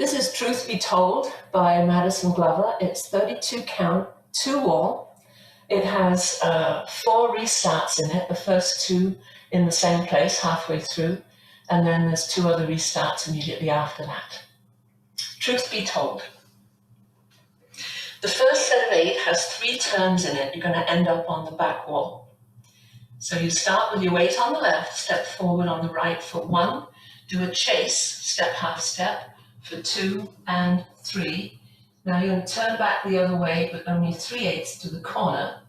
This is Truth Be Told by Maddison. It's 32 count, 2 wall. It has 4 restarts in it, the first 2 in the same place halfway through, and then there's 2 other restarts immediately after that. Truth Be Told. The first set of 8 has 3 turns in it. You're going to end up on the back wall. So you start with your weight on the left, step forward on the right for 1, do a chase, step half step, for 2 and 3. Now you're going to turn back the other way, but only 3/8 to the corner.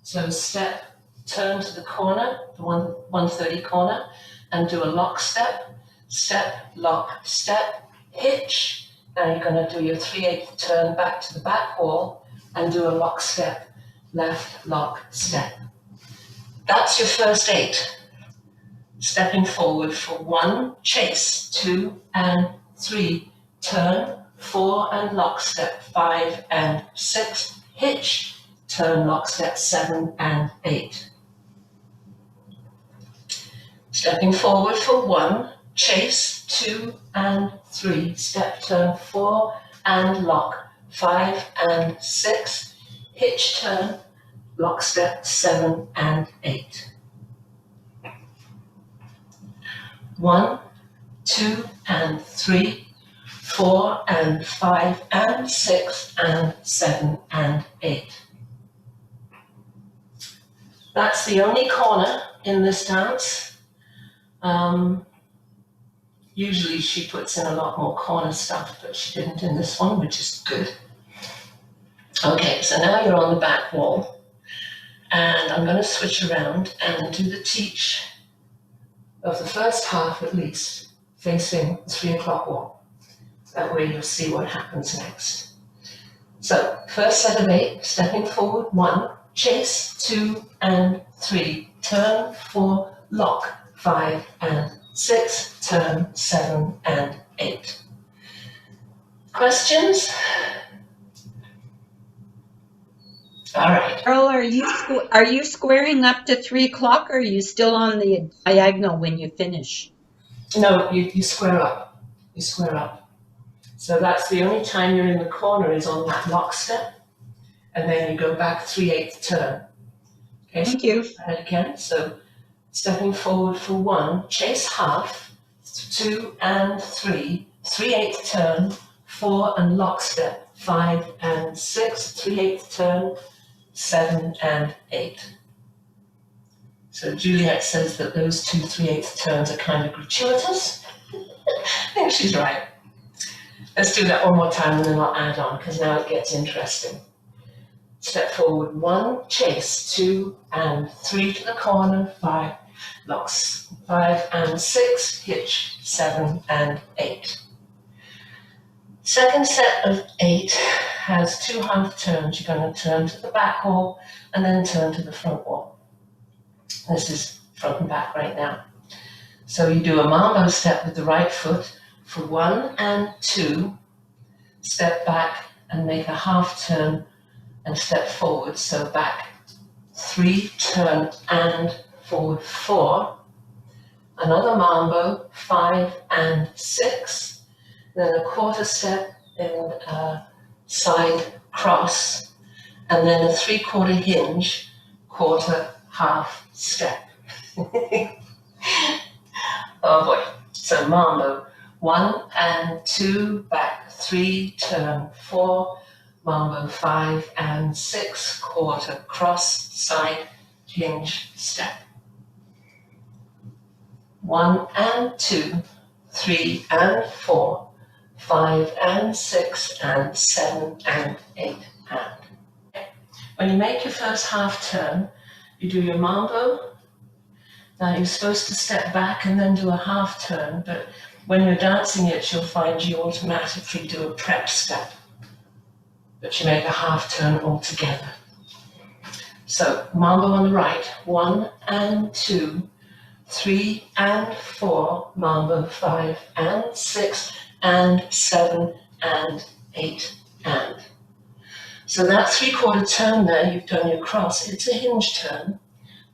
So step, turn to the corner, the 130 corner, and do a lock step, step, lock, step, hitch. Now you're going to do your 3/8 turn back to the back wall and do a lock step, left, lock, step. That's your first 8. Stepping forward for 1, chase, 2 and 3, turn, 4 and lock step, 5 and 6, hitch, turn, lock step, 7 and 8. Stepping forward for 1, chase, 2 and 3, step, turn, 4 and lock, 5 and 6, hitch, turn, lock step, 7 and 8. 1, 2 and 3, 4 and 5 and 6 and 7 and 8. That's the only corner in this dance. Usually she puts in a lot more corner stuff, but she didn't in this one, which is good. Okay, so now you're on the back wall, and I'm going to switch around and do the teach of the first half at least, facing the 3 o'clock wall. That way you'll see what happens next. So, first set of 8, stepping forward, 1, chase, 2 and 3, turn, 4, lock, 5 and 6, turn, 7 and 8. Questions? All right. Carol, are you squaring up to 3 o'clock, or are you still on the diagonal when you finish? No, you square up. You square up. So that's the only time you're in the corner is on that lock step, and then you go back 3/8 turn. Okay, Thank you. Ahead again. So stepping forward for 1, chase half, 2 and 3, 3/8 turn, 4 and lock step, 5 and 6, 3/8 turn, 7 and 8. So Juliet says that those 2 3/8 turns are kind of gratuitous. I think she's right. Let's do that one more time and then I'll add on, because now it gets interesting. Step forward, 1, chase, 2 and 3 to the corner, 5, locks, 5 and 6, hitch, 7 and 8. Second set of 8 has 2 half turns. You're going to turn to the back wall and then turn to the front wall. This is front and back right now. So you do a mambo step with the right foot for 1 and 2, step back and make a half turn and step forward. So back 3, turn and forward 4. Another mambo, 5 and 6. Then a quarter step in a side cross, and then a 3/4 hinge, quarter, half step. Oh boy. So mambo, 1 and 2, back 3, turn 4, mambo 5 and 6, quarter, cross, side, hinge, step. 1 and 2, 3 and 4, 5 and 6 and 7 and 8 and. When you make your first half turn, you do your mambo. Now you're supposed to step back and then do a half turn, but when you're dancing it, you'll find you automatically do a prep step, but you make a half turn altogether. So mambo on the right, 1 and 2, 3 and 4, mambo 5 and 6 and 7 and 8 and. So that 3/4 turn there, you've done your cross, it's a hinge turn.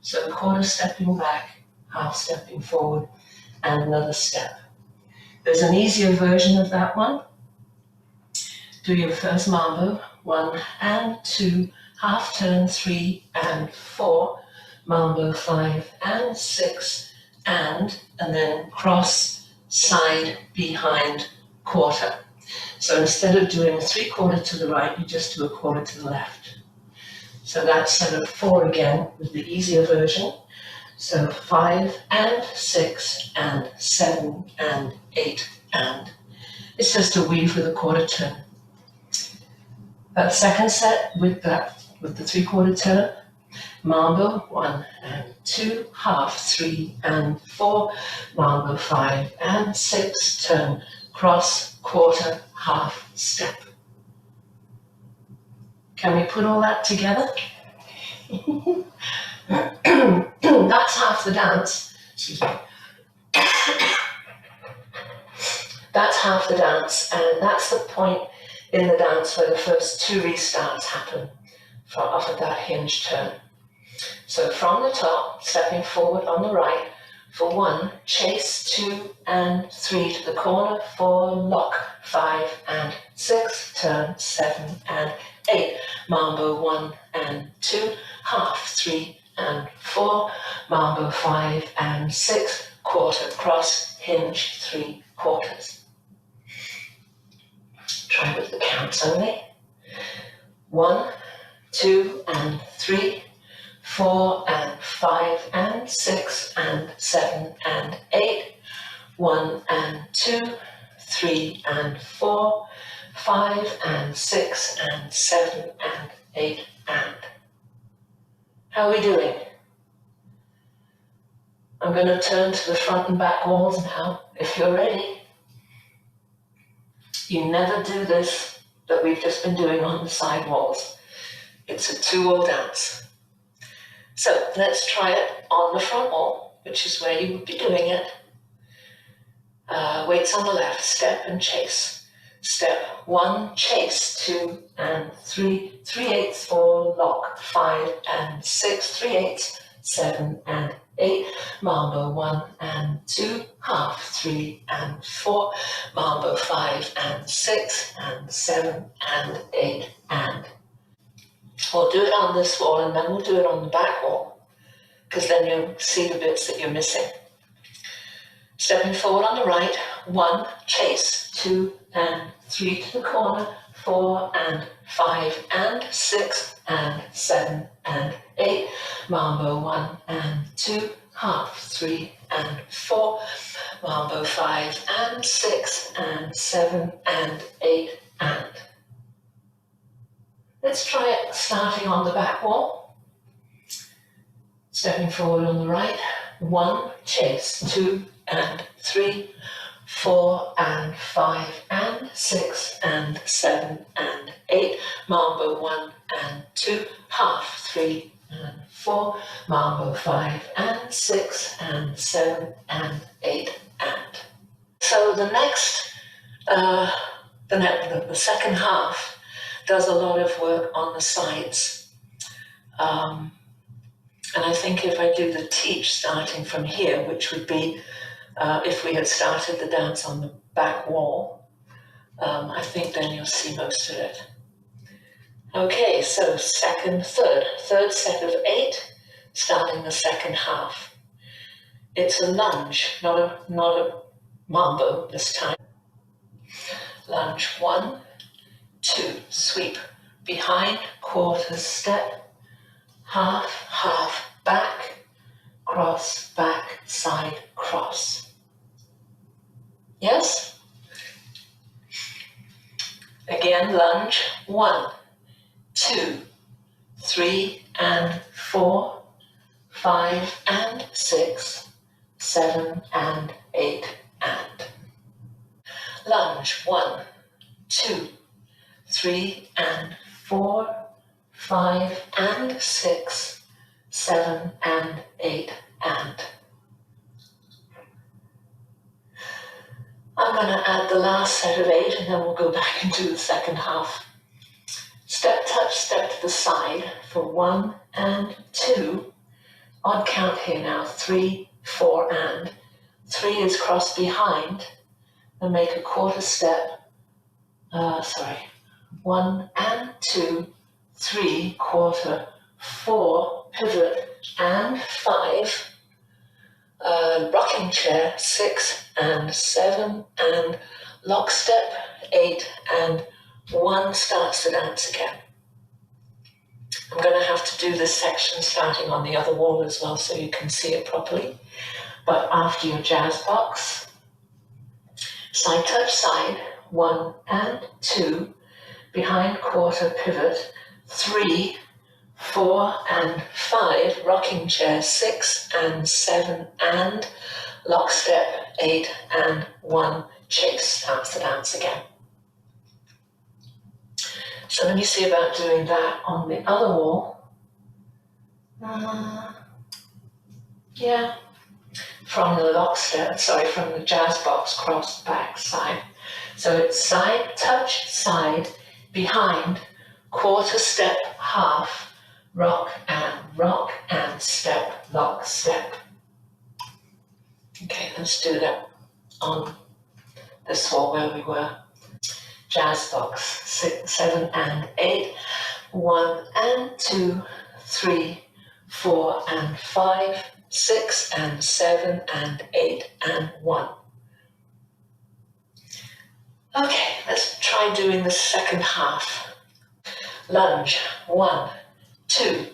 So quarter stepping back, half stepping forward, and another step. There's an easier version of that one. Do your first mambo, 1 and 2, half turn 3 and 4, mambo 5 and 6, and then cross, side, behind, quarter. So instead of doing a 3/4 to the right, you just do a 1/4 to the left. So that's set of 4 again with the easier version. So 5 and 6 and 7 and 8 and. It's just a weave with a 1/4 turn. That second set with the 3/4 turn, mambo 1 and 2, half 3 and 4, mambo 5 and 6, turn, cross, 1/4, half, step. Can we put all that together? That's half the dance. Excuse me. That's half the dance, and that's the point in the dance where the first 2 restarts happen off of that hinge turn. So from the top, stepping forward on the right, for 1, chase, 2 and 3 to the corner, 4, lock, 5 and 6, turn, 7 and 8, mambo 1 and 2, half, 3 and 4, mambo 5 and 6, 1/4, cross, hinge, 3/4. Try with the counts only. 1, 2 and 3, 4 and 5 and 6 and 7 and 8, 1 and 2, 3 and 4, 5 and 6 and 7 and 8 and. How are we doing? I'm going to turn to the front and back walls now, if you're ready. You never do this that we've just been doing on the side walls. It's a 2-wall dance. So let's try it on the front wall, which is where you would be doing it. Weights on the left, step and chase. Step 1, chase, 2 and 3, 3/8, 4, lock, 5 and 6, 3/8, 7 and 8, mambo 1 and 2, half, 3 and 4, mambo 5 and 6 and 7 and 8 and. We'll do it on this wall and then we'll do it on the back wall, because then you'll see the bits that you're missing. Stepping forward on the right, 1, chase, 2 and 3 to the corner, 4 and 5 and 6 and 7 and 8, mambo 1 and 2, half, 3 and 4, mambo 5 and 6 and 7 and 8 and. Let's try it starting on the back wall. Stepping forward on the right, 1, chase, 2 and 3, 4 and 5 and 6 and 7 and 8, mambo 1 and 2, half, 3 and 4, mambo 5 and 6 and 7 and 8 and. So the next, the second half does a lot of work on the sides. And I think if I do the teach starting from here, which would be if we had started the dance on the back wall, I think then you'll see most of it. Okay, so third set of 8, starting the second half. It's a lunge, not a mambo this time. Lunge, 1, 2, sweep, behind, 1/4 step, half, half, back, cross, back, side, cross. Yes? Again, lunge, 1, 2, 3 and 4, 5 and 6, 7 and 8 and. Lunge, 1, 2, 3 and 4, 5 and 6, 7 and 8 and. I'm going to add the last set of 8 and then we'll go back into the second half. Step, touch, step to the side for 1 and 2. Odd count here now, 3, 4 and. 3 is cross behind and make a 1/4 step. 1 and 2, 3, quarter, 4, pivot, and 5, rocking chair, 6 and 7, and lockstep, 8 and 1, starts to dance again. I'm going to have to do this section starting on the other wall as well so you can see it properly. But after your jazz box, side touch side, 1 and 2, behind quarter pivot, 3, 4 and 5, rocking chair, 6 and 7, and lockstep, 8 and 1, chase, starts to dance again. So let me see about doing that on the other wall. Yeah, from the from the jazz box, cross, back, side. So it's side, touch, side, behind, quarter step, half, rock, and step, lock, step. Okay, let's do that on this wall where we were. Jazz box, 6, 7, and 8, 1 and 2, 3, 4 and 5, 6 and 7 and 8 and 1. Okay, let's try doing the second half. Lunge, 1, 2,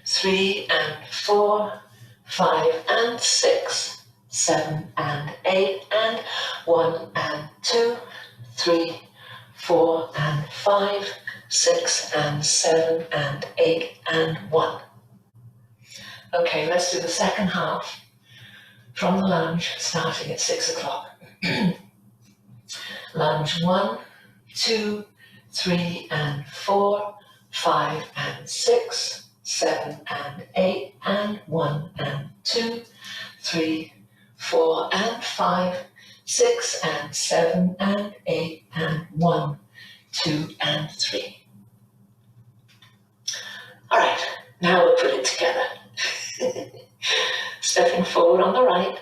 3 and 4, 5 and 6, 7 and 8 and 1 and 2, 3, 4 and 5, 6 and 7 and 8 and 1. Okay, let's do the second half from the lunge, starting at 6 o'clock. Lunge, 1, 2, 3 and 4, 5 and 6, 7 and 8 and 1 and 2, 3, 4 and 5, 6 and 7 and 8 and 1, 2 and 3. All right, now we'll put it together. Stepping forward on the right,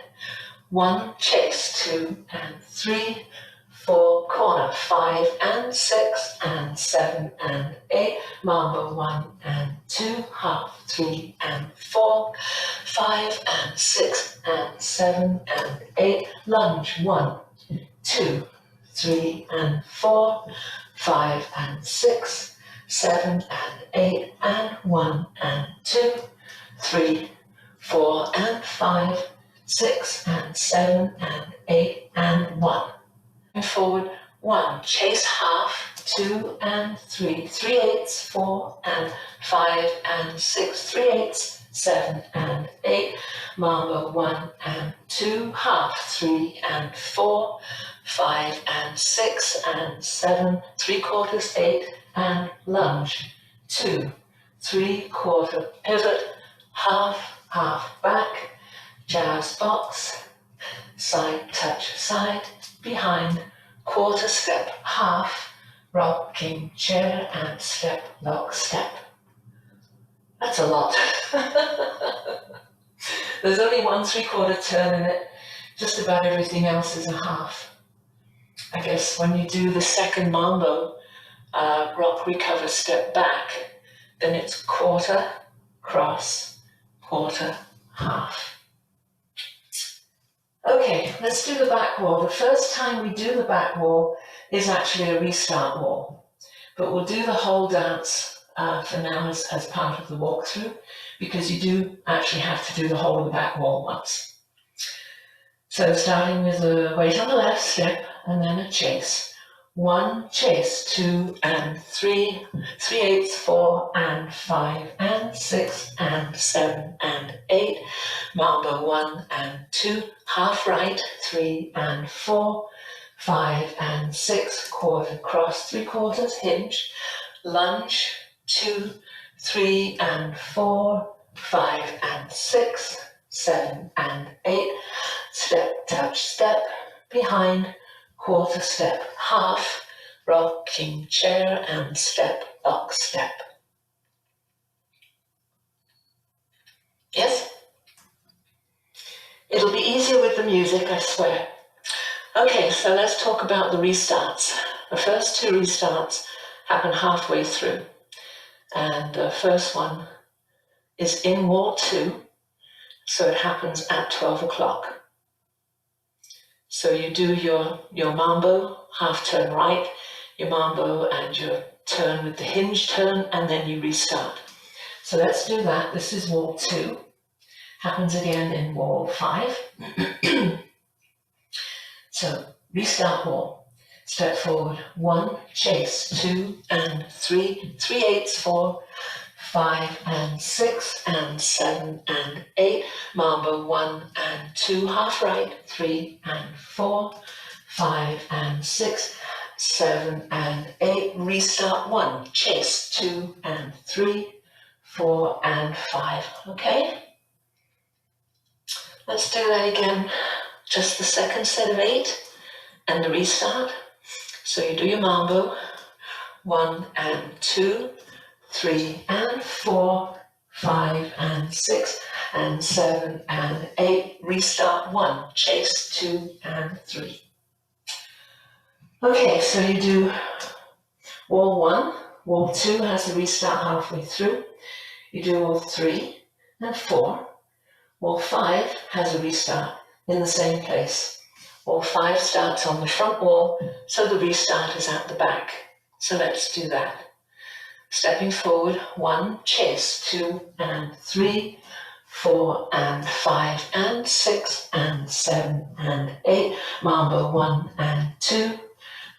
1, chase, 2 and 3, 4, corner, 5 and 6 and 7 and 8, mambo, 1 and 2, half, 3 and 4, 5 and 6 and 7 and 8, lunge, 1, 2, 3 and 4, 5 and 6, 7 and 8 and 1 and 2, 3, 4 and 5, 6 and 7 and 8 and 1. And forward, 1, chase half, 2 and 3, 3/8, 4 and 5 and 6, 3/8, 7 and 8, mambo, 1 and 2, half, 3 and 4, 5 and 6 and 7, 3/4, 8 and lunge, 2, 3/4, pivot, half, half back, jazz box, side touch side, behind, quarter step, half, rocking chair and step, lock, step. That's a lot. There's only 1 3/4 turn in it. Just about everything else is a half. I guess when you do the second mambo, rock, recover, step back, then it's quarter, cross, quarter, half. Okay, let's do the back wall. The first time we do the back wall is actually a restart wall, but we'll do the whole dance for now as part of the walkthrough, because you do actually have to do the whole of the back wall once. So starting with a weight on the left step and then a chase. 1, chase, 2 and 3, 3/8, 4 and 5 and 6 and 7 and 8, mambo, 1 and 2, half right, 3 and 4, 5 and 6, quarter, cross, 3/4, hinge, lunge, 2, 3 and 4, 5 and 6, 7 and 8, step, touch, step, behind, quarter step, half, rocking chair and step, lock, step. Yes? It'll be easier with the music, I swear. Okay, so let's talk about the restarts. The first 2 restarts happen halfway through. And the first one is in wall 2, so it happens at 12 o'clock. So you do your mambo, half turn right, your mambo and your turn with the hinge turn, and then you restart. So let's do that. This is wall 2. Happens again in wall 5. So restart wall. Step forward, 1, chase, 2 and 3, 3/8, 4, 5 and 6 and 7 and 8, mambo 1 and 2, half right, 3 and 4, 5 and 6, 7 and 8, restart 1, chase, 2 and 3, 4 and 5, okay? Let's do that again, just the second set of 8 and the restart. So you do your mambo, 1 and 2, 3 and 4, 5 and 6 and 7 and 8, restart 1, chase 2 and 3. Okay, so you do wall 1, wall 2 has a restart halfway through. You do wall 3 and 4. Wall 5 has a restart in the same place. Wall 5 starts on the front wall, so the restart is at the back. So let's do that. Stepping forward, 1, chase, 2 and 3, 4 and 5 and 6 and 7 and 8, mambo 1 and 2,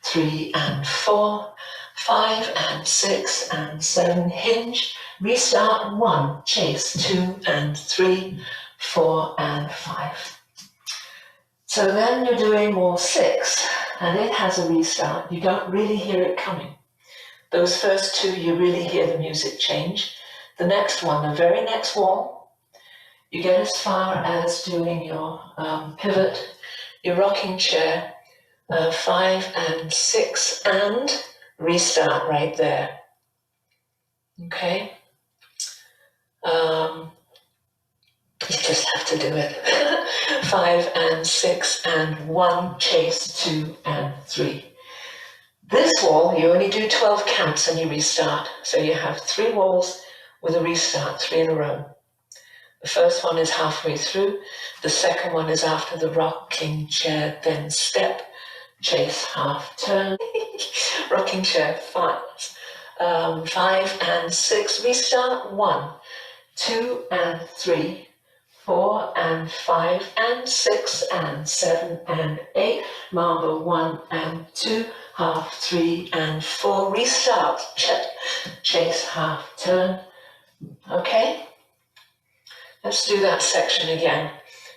3 and 4, 5 and 6 and 7, hinge, restart 1, chase 2 and 3, 4 and 5. So then you're doing wall 6, and it has a restart. You don't really hear it coming. Those first 2, you really hear the music change. The next one, the very next wall, you get as far as doing your pivot, your rocking chair, 5 and 6, and restart right there. Okay? You just have to do it. 5 and 6 and 1, chase, 2 and 3. This wall, you only do 12 counts and you restart. So you have 3 walls with a restart, 3 in a row. The first one is halfway through. The second one is after the rocking chair, then step, chase, half turn. Rocking chair, 5 and 6, restart, 1, 2 and 3, 4 and 5 and 6 and 7 and 8, mambo 1 and 2, half 3 and 4, restart, chase, half turn. Okay? Let's do that section again.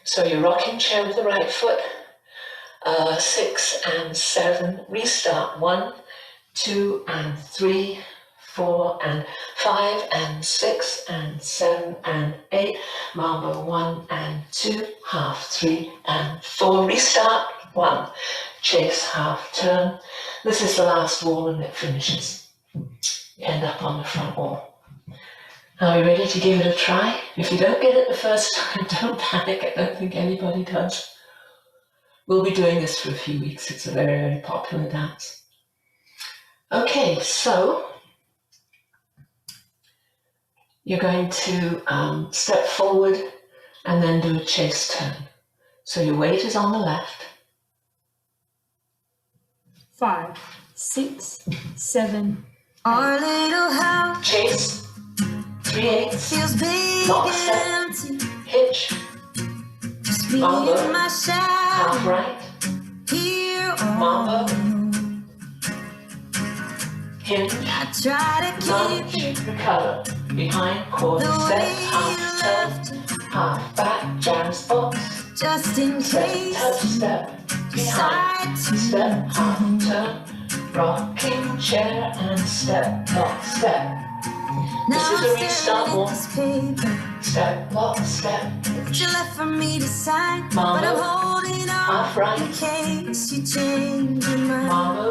So your rocking chair with the right foot, 6 and 7, restart, 1, 2 and 3, 4 and 5 and 6 and 7 and 8, mambo 1 and 2, half 3 and 4, restart, 1, chase, half turn. This is the last wall and it finishes. You end up on the front wall. Are we ready to give it a try? If you don't get it the first time, don't panic. I don't think anybody does. We'll be doing this for a few weeks. It's a very, very popular dance. Okay, so you're going to step forward and then do a chase turn. So your weight is on the left. 5, 6, 7. Our little house. Chase. 3/8. Feels big Lock and step. empty. Hitch. Just me Mambo. and my Half shadow right. here on Mambo. Hinge. I try to Lunge. keep it Recover. Behind quarter the step. way Half you turn. left it, Half back. Jazz box. just in Step. case Touch you step. Behind. decide to Step. Half turn. Rocking chair and step. Lock step. This is a restart wall. Step. Lock step. What you left for me to sign, Mambo. but I'm holding Half on right. in case you change your mind. Mambo.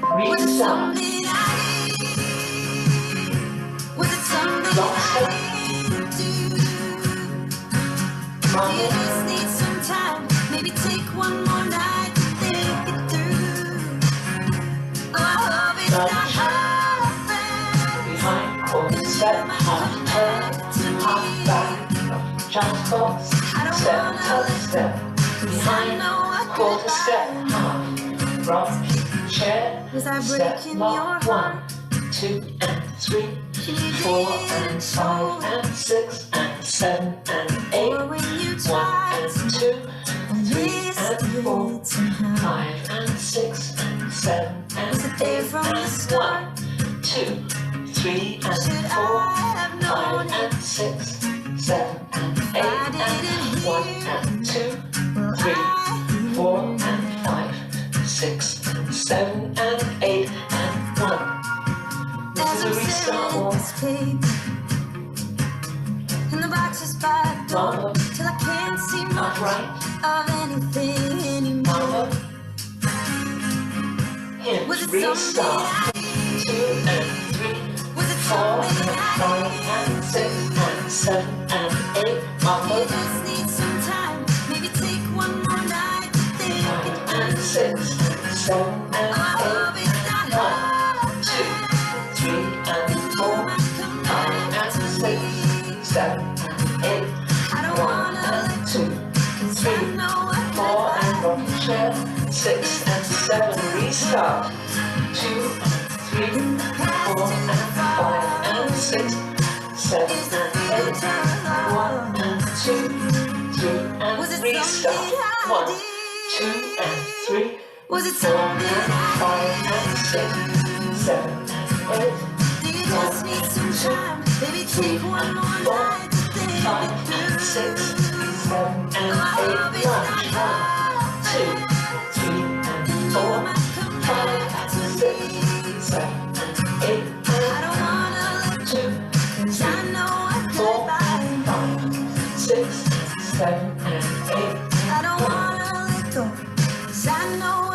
Was it Restart. something I did? Was it something Lock step. I didn't do? Do you Mambo. just need some time? Maybe take one more night to think it through. Oh, I hope quarter step, half, rock, chair, Was I step, breaking lock, your 1, heart? 2 and 3, Can you 4 be and 5 and 6 and 7 and 8, or when you 1 try and to 2, 3 miss and 4, it somehow? 5 and 6 and 7 and Was it there 8 from the and start? 1, 2, 3 and Should 4, I have 5 known and it? 6, 7 and 8 I and didn't 1 hear. and 2, Well, 3, I 4 and 5, 6 and 7 and 8 and 1. This as is a I'm restart staring at wall. this paper and the boxes by the door Mama, till I can't see much upright, of anything anymore. mama, Was hinge, it something restart. I 2 and 3, Was it 4 something and 5 and 6 and 7 and 8, mama, You just need some time, maybe take one more night to think it 5 and 6 and 7 and 8 hope it's not and 1, all 2, 3 and 4, 5 and 6, 7 and 8, I don't 1 wanna and let 2, go, 'cause I 3, know I 4 and can't rocking chair, 6 and 7, restart, 2 and 3, 4 and 5 and 6, 7 and 8, 1 and 2, 3 and Was it restart, something I 1, did? 2 and 3, Was it 4 and something I 5 and 6, 7 and 8, Do you just need some time, maybe take one more night to think 5 it and 6, through 7 and 8, lunch, 1, 2, 3 and 4, 5 and 6, 7 and 8 I and don't wanna let 2, go, 'cause I know I 4 can't and 5, 6, 7 and 8 I don't wanna let go, 'cause I know